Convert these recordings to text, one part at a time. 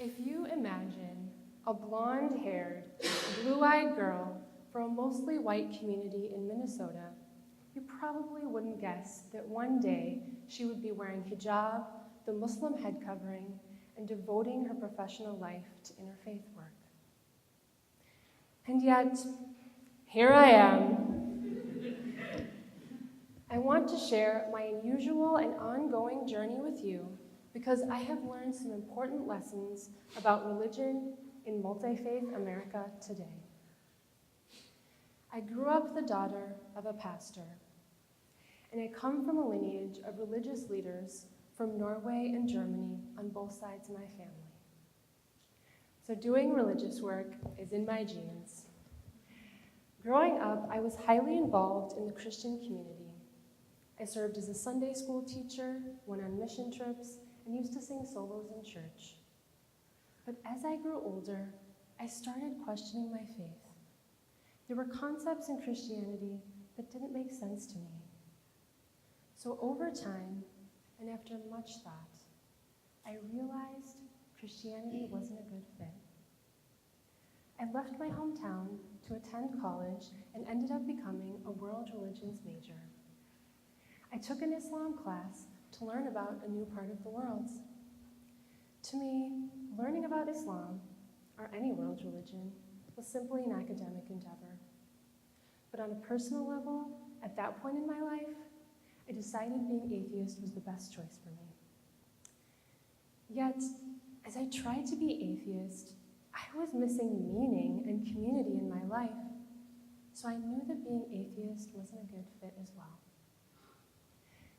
If you imagine a blonde-haired, blue-eyed girl from a mostly white community in Minnesota, you probably wouldn't guess that one day she would be wearing hijab, the Muslim head covering, and devoting her professional life to interfaith work. And yet, here I am. I want to share my unusual and ongoing journey with you because I have learned some important lessons about religion in multi-faith America today. I grew up the daughter of a pastor, and I come from a lineage of religious leaders from Norway and Germany on both sides of my family. So doing religious work is in my genes. Growing up, I was highly involved in the Christian community. I served as a Sunday school teacher, went on mission trips, and used to sing solos in church. But as I grew older, I started questioning my faith. There were concepts in Christianity that didn't make sense to me. So over time, and after much thought, I realized Christianity wasn't a good fit. I left my hometown to attend college and ended up becoming a world religions major. I took an Islam class to learn about a new part of the world. To me, learning about Islam, or any world religion, was simply an academic endeavor. But on a personal level, at that point in my life, I decided being atheist was the best choice for me. Yet, as I tried to be atheist, I was missing meaning and community in my life, so I knew that being atheist wasn't a good fit as well.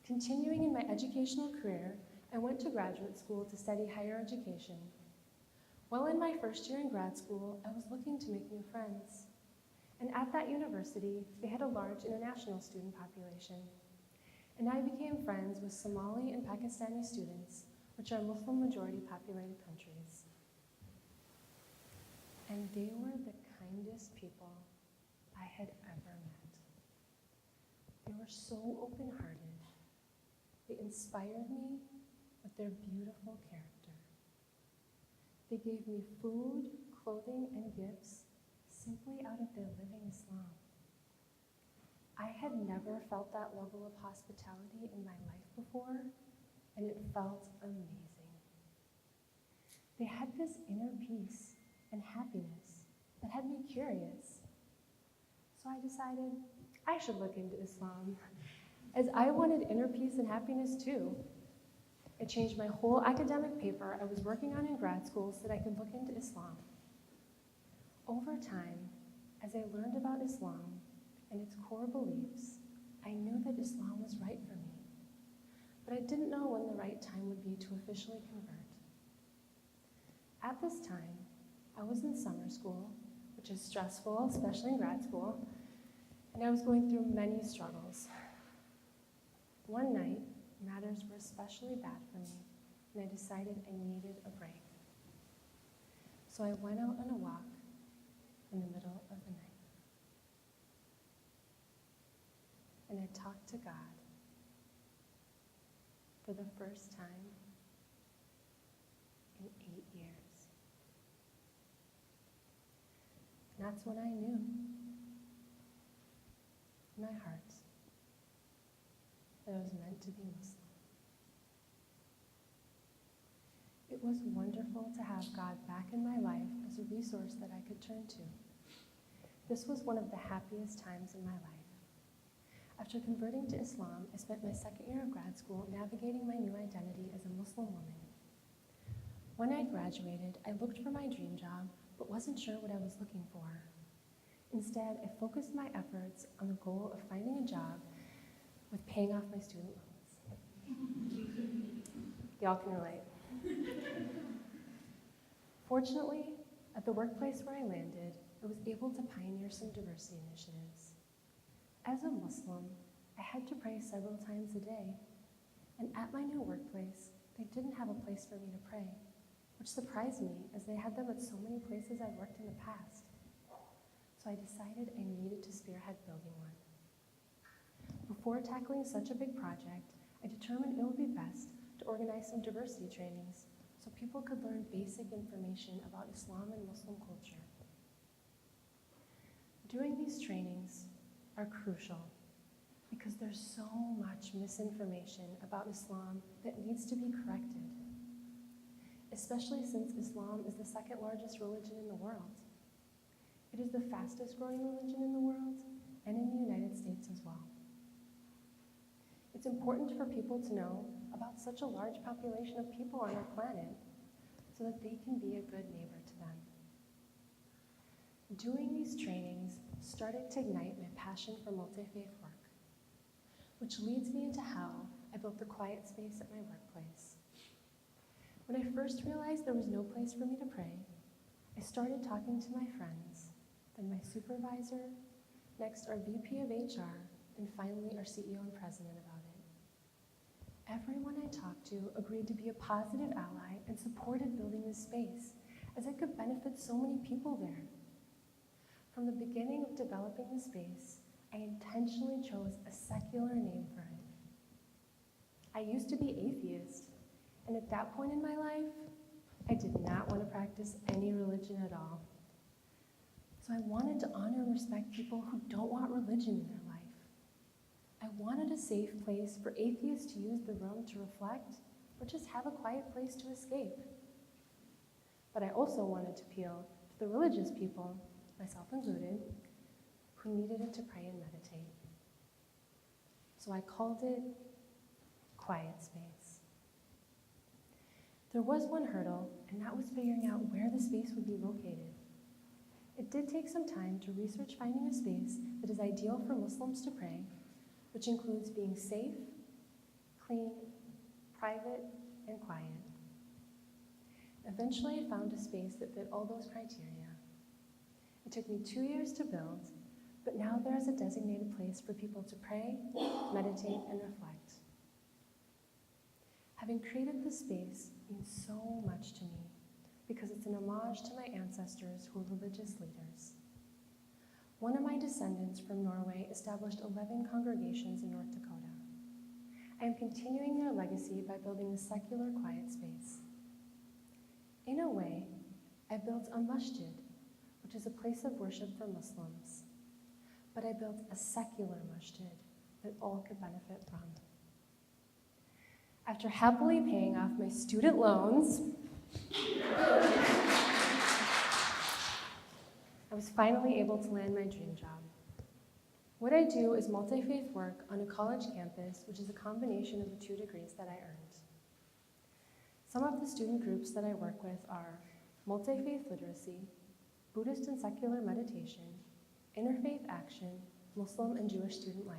Continuing in my educational career, I went to graduate school to study higher education. While in my first year in grad school, I was looking to make new friends. And at that university, they had a large international student population. And I became friends with Somali and Pakistani students, which are Muslim majority populated countries. And they were the kindest people I had ever met. They were so open-hearted. They inspired me with their beautiful character. They gave me food, clothing, and gifts simply out of their living Islam. I had never felt that level of hospitality in my life before, and it felt amazing. They had this inner peace and happiness that had me curious. So I decided I should look into Islam, as I wanted inner peace and happiness too. I changed my whole academic paper I was working on in grad school so that I could look into Islam. Over time, as I learned about Islam and its core beliefs, I knew that Islam was right for me, but I didn't know when the right time would be to officially convert. At this time, I was in summer school, which is stressful, especially in grad school, and I was going through many struggles. One night, matters were especially bad for me, and I decided I needed a break. So I went out on a walk in the middle of the night. And I talked to God for the first time in 8 years. And that's when I knew in my heart that I was meant to be Muslim. It was wonderful to have God back in my life as a resource that I could turn to. This was one of the happiest times in my life. After converting to Islam, I spent my second year of grad school navigating my new identity as a Muslim woman. When I graduated, I looked for my dream job, but wasn't sure what I was looking for. Instead, I focused my efforts on the goal of finding a job with paying off my student loans. Y'all can relate. Fortunately, at the workplace where I landed, I was able to pioneer some diversity initiatives. As a Muslim, I had to pray several times a day, and at my new workplace, they didn't have a place for me to pray, which surprised me as they had them at so many places I'd worked in the past. So I decided I needed to spearhead building one. Before tackling such a big project, I determined it would be best to organize some diversity trainings so people could learn basic information about Islam and Muslim culture. Doing these trainings are crucial because there's so much misinformation about Islam that needs to be corrected, especially since Islam is the second largest religion in the world. It is the fastest growing religion in the world and in the United States as well. It's important for people to know about such a large population of people on our planet so that they can be a good neighbor to them. Doing these trainings started to ignite my passion for multi-faith work, which leads me into how I built the quiet space at my workplace. When I first realized there was no place for me to pray, I started talking to my friends, then my supervisor, next our VP of HR, and finally our CEO and president about it. Everyone I talked to agreed to be a positive ally and supported building this space, as it could benefit so many people there. From the beginning of developing the space, I intentionally chose a secular name for it. I used to be atheist, and at that point in my life, I did not want to practice any religion at all. So I wanted to honor and respect people who don't want religion in their life. I wanted a safe place for atheists to use the room to reflect or just have a quiet place to escape. But I also wanted to appeal to the religious people, myself included, who needed it to pray and meditate. So I called it Quiet Space. There was one hurdle, and that was figuring out where the space would be located. It did take some time to research finding a space that is ideal for Muslims to pray, which includes being safe, clean, private, and quiet. Eventually, I found a space that fit all those criteria. It took me 2 years to build, but now there is a designated place for people to pray, meditate, and reflect. Having created this space means so much to me because it's an homage to my ancestors who were religious leaders. One of my descendants from Norway established 11 congregations in North Dakota. I am continuing their legacy by building a secular quiet space. In a way, I built a masjid, which is a place of worship for Muslims, but I built a secular masjid that all could benefit from. After happily paying off my student loans, I was finally able to land my dream job. What I do is multi-faith work on a college campus, which is a combination of the 2 degrees that I earned. Some of the student groups that I work with are multi-faith literacy, Buddhist and secular meditation, interfaith action, Muslim and Jewish student life.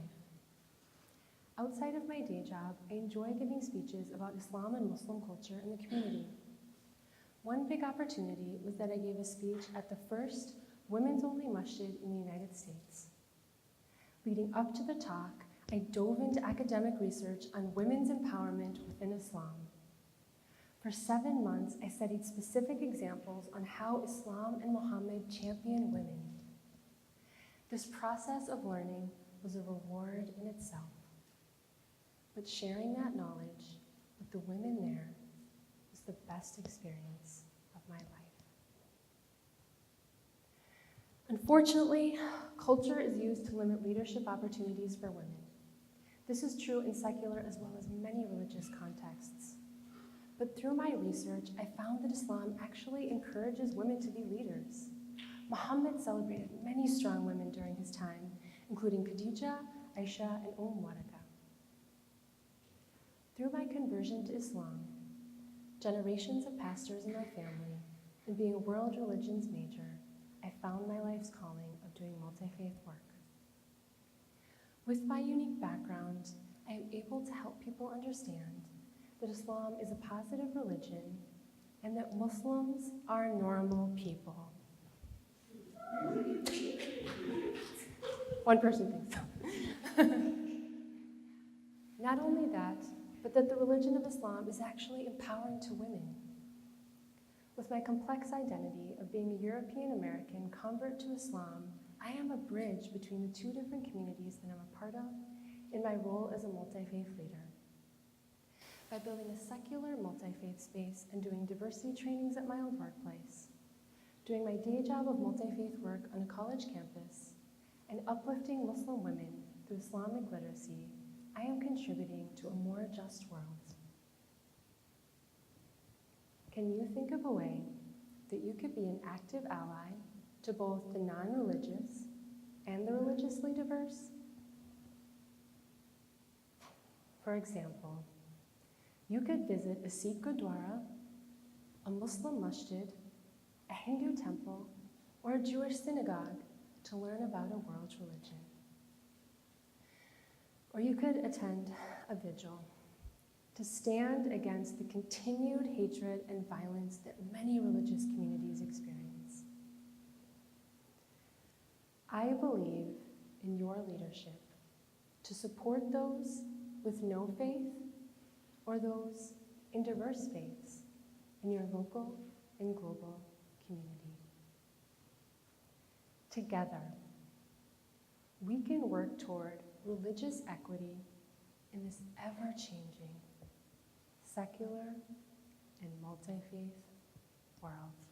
Outside of my day job, I enjoy giving speeches about Islam and Muslim culture in the community. One big opportunity was that I gave a speech at the first women's-only masjid in the United States. Leading up to the talk, I dove into academic research on women's empowerment within Islam. For 7 months, I studied specific examples on how Islam and Muhammad championed women. This process of learning was a reward in itself. But sharing that knowledge with the women there was the best experience of my life. Unfortunately, culture is used to limit leadership opportunities for women. This is true in secular as well as many religious contexts. But through my research, I found that Islam actually encourages women to be leaders. Muhammad celebrated many strong women during his time, including Khadija, Aisha, and Waraka. Through my conversion to Islam, generations of pastors in my family, and being a world religions major, I found my life's calling of doing multi-faith work. With my unique background, I am able to help people understand that Islam is a positive religion and that Muslims are normal people. One person thinks so. Not only that, but that the religion of Islam is actually empowering to women. With my complex identity of being a European American convert to Islam, I am a bridge between the 2 different communities that I'm a part of in my role as a multi-faith leader. by building a secular multi-faith space and doing diversity trainings at my old workplace, doing my day job of multi-faith work on a college campus, and uplifting Muslim women through Islamic literacy, I am contributing to a more just world. Can you think of a way that you could be an active ally to both the non-religious and the religiously diverse? For example, you could visit a Sikh Gurdwara, a Muslim masjid, a Hindu temple, or a Jewish synagogue to learn about a world religion. Or you could attend a vigil to stand against the continued hatred and violence that many religious communities experience. I believe in your leadership to support those with no faith or those in diverse faiths in your local and global community. Together, we can work toward religious equity in this ever-changing, secular and multi-faith world.